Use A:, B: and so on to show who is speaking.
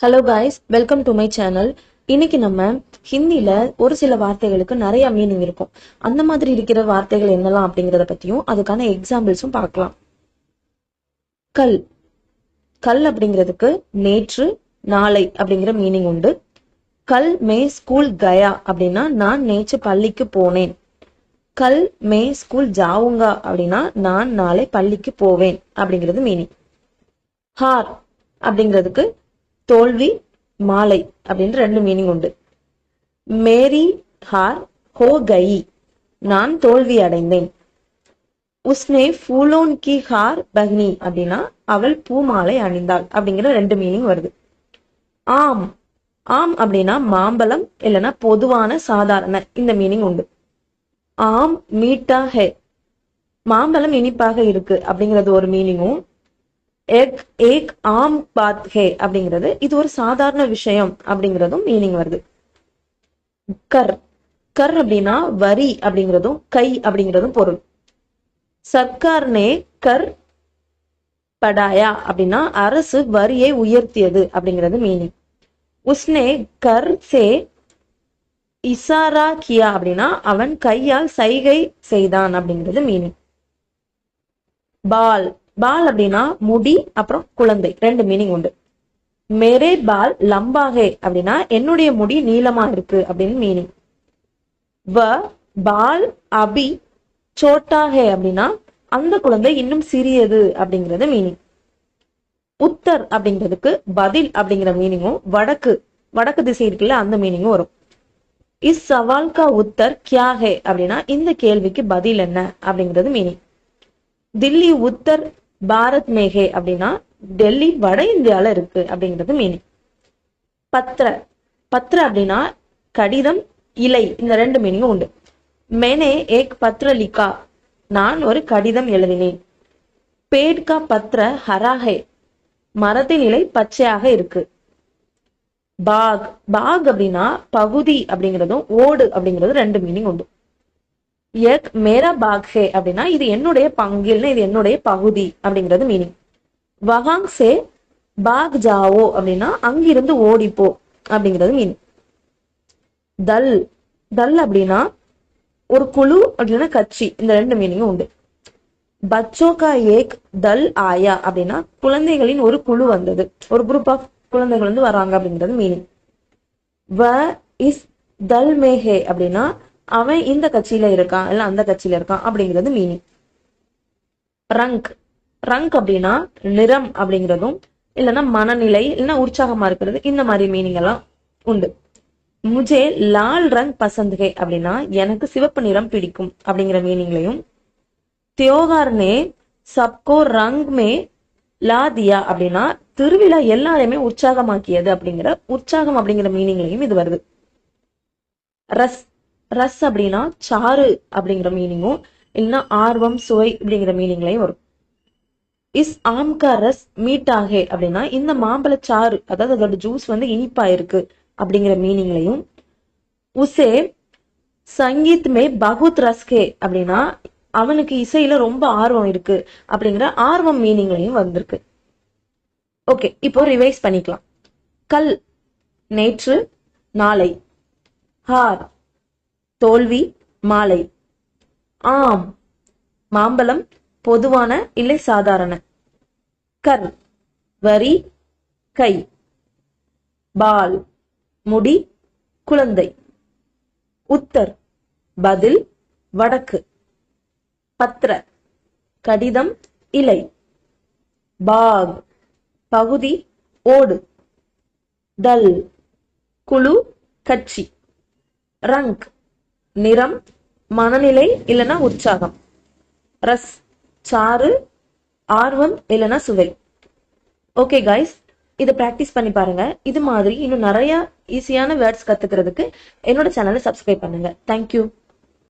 A: Hello guys, welcome to my channel. இன்னைக்கு நம்ம ஹிந்தில ஒரு சில வார்த்தைகளுக்கு நிறைய மீனிங் இருக்கும். அந்த மாதிரி இருக்கிற வார்த்தைகள் என்னலாம் அப்படிங்கறத பத்தியும் அதுக்கான எக்ஸாம்பிள்ஸும் பார்க்கலாம். கல் கல் அப்படிங்கிறதுக்கு நேற்று, நாளை அப்படிங்கிற மீனிங் உண்டு. கல் மே ஸ்கூல் கயா அப்படின்னா நான் நேற்று பள்ளிக்கு போனேன். கல் மே ஸ்கூல் ஜாவுங்கா அப்படின்னா நான் நாளை பள்ளிக்கு போவேன் அப்படிங்கிறது மீனிங். ஹார் அப்படிங்கிறதுக்கு தோல்வி, மாலை அப்படின்னு ரெண்டு மீனிங் உண்டு. மேரி ஹார் ஹோ கயி, நான் தோல்வி அடைந்தேன். உஸ்னே ஃபூலோன் கி ஹார் பஹ்னி அப்படின்னா அவள் பூமாலை அணிந்தாள் அப்படிங்கிற ரெண்டு மீனிங் வருது. ஆம் ஆம் அப்படின்னா மாம்பழம் இல்லைன்னா பொதுவான சாதாரண இந்த மீனிங் உண்டு. ஆம் மீட்டா ஹே, மாம்பழம் இனிப்பாக இருக்கு அப்படிங்கிறது ஒரு மீனிங்கும். ஏக் ஏக் ஆம் பாத் ஹே அப்படிங்கிறது இது ஒரு சாதாரண விஷயம் அப்படிங்கிறதும் மீனிங் வருது. கர் கர் அப்படின்னா வரி அப்படிங்கிறதும் கை அப்படிங்கிறதும் பொருள். சர்க்கார்னே கர் படாயா அப்படின்னா அரசு வரியை உயர்த்தியது அப்படிங்கிறது மீனிங். உஸ்னே கர் சே இசாரா கியா அப்படின்னா அவன் கையால் சைகை செய்தான் அப்படிங்கிறது மீனிங். பால் பால் அப்படின்னா முடி அப்புறம் குழந்தை ரெண்டு மீனிங் உண்டு. மேரே பால் லம்பாகே அப்படின்னா என்னுடைய முடி நீளமா இருக்கு அப்படின்னு மீனிங். வ பால் அபி சோட்டாகே அப்படின்னா அந்த குழந்தை இன்னும் சிறியது அப்படிங்கிறது மீனிங். உத்தர் அப்படிங்கிறதுக்கு பதில் அப்படிங்கிற மீனிங்கும் வடக்கு திசை இருக்குல்ல அந்த மீனிங்கும் வரும். இஸ் சவால் கா உத்தர் கியா ஹே அப்படின்னா இந்த கேள்விக்கு பதில் என்ன அப்படிங்கிறது மீனிங். தில்லி உத்தர் பாரத் மேகே அப்படின்னா டெல்லி வட இந்தியால இருக்கு அப்படிங்கிறது மீனிங். பத்ர பத்ர அப்படின்னா கடிதம், இலை இந்த ரெண்டு மீனிங்கும் உண்டு. மேனே ஏக் பத்ர லிகா, நான் ஒரு கடிதம் எழுதினேன். பேட் கா பத்ர ஹராஹே, மரத்தின் இலை பச்சையாக இருக்கு. பாக் பாக் அப்படின்னா பகுதி அப்படிங்கிறதும் ஓடு அப்படிங்கிறது ரெண்டு மீனிங் உண்டு. எக் மேரா பாக் ஹே அப்படின்னா இது என்னுடைய பங்கில்னு இது என்னுடைய பகுதி அப்படிங்கிறது மீனிங். வகாங் சே பாக் ஜாவோ அப்படின்னா அங்கிருந்து ஓடிப்போ அப்படிங்கிறது மீனிங். தல் தல் அப்படின்னா ஒரு குழு அப்படின்னா கட்சி இந்த ரெண்டு மீனிங்கும் உண்டு. பச்சோ கா ஏக் தல் ஆயா அப்படின்னா குழந்தைகளின் ஒரு குழு வந்தது, ஒரு குரூப் ஆஃப் குழந்தைகள் வந்து வராங்க அப்படிங்கிறது மீனிங். வ இஸ் தல் மேஹே அப்படின்னா அவன் இந்த கட்சியில இருக்கான் இல்ல அந்த கட்சியில இருக்கான் அப்படிங்கிறது மீனிங். ரங்க் ரங்க் அப்படின்னா நிறம் அப்படிங்கிறதும் இல்லைன்னா மனநிலை இல்லைன்னா உற்சாகமா இருக்கிறது இந்த மாதிரி மீனிங் எல்லாம் உண்டு. முஜே லால் ரங் பசந்த் ஹே அப்படின்னா எனக்கு சிவப்பு நிறம் பிடிக்கும் அப்படிங்கிற மீனிங்லையும். தியோகார்னே சப்கோ ரங் மே லா தியா அப்படின்னா திருவிழா எல்லாரையுமே உற்சாகமாக்கியது அப்படிங்கிற உற்சாகம் அப்படிங்கிற மீனிங்லையும் இது வருது. ரஸ் ரஸ் அப்படின்னா சாறு அப்படிங்கிற மீனிங்கும் இல்லைன்னா ஆர்வம், சுவை அப்படிங்கிற மீனிங்லையும் வரும். இஸ் ஆம் கா ரஸ் மீட்டாகே அப்படின்னா இந்த மாம்பழச்சாறு அதாவது அதோட ஜூஸ் வந்து இனிப்பா இருக்கு அப்படிங்கிற மீனிங்லையும். உசே சங்கீத் மே பகுத் ரஸ்கே அப்படின்னா அவனுக்கு இசையில ரொம்ப ஆர்வம் இருக்கு அப்படிங்கிற ஆர்வம் மீனிங்லையும் வந்திருக்கு. ஓகே, இப்போ ரிவைஸ் பண்ணிக்கலாம். கல் நேற்று, நாளை. ஹார் தோல்வி, மாலை. ஆம் மாம்பழம் பொதுவான இல்லை சாதாரண. கர் வரி, கை. பால் முடி, குழந்தை. உத்தர் பதில், வடக்கு. பத்ர கடிதம், இலை. பாக் பகுதி, ஓடு. தல் குழு, கட்சி. ரங்க் நிறம், மனநிலை இல்லைன்னா உற்சாகம். ரஸ் சாறு, ஆர்வம் இல்லைன்னா சுவை. ஓகே காய்ஸ், இதை பிராக்டிஸ் பண்ணி பாருங்க. இது மாதிரி இன்னும் நிறைய ஈஸியான வேர்ட்ஸ் கத்துக்கிறதுக்கு என்னோட சேனலை சப்ஸ்கிரைப் பண்ணுங்க. தேங்க்யூ.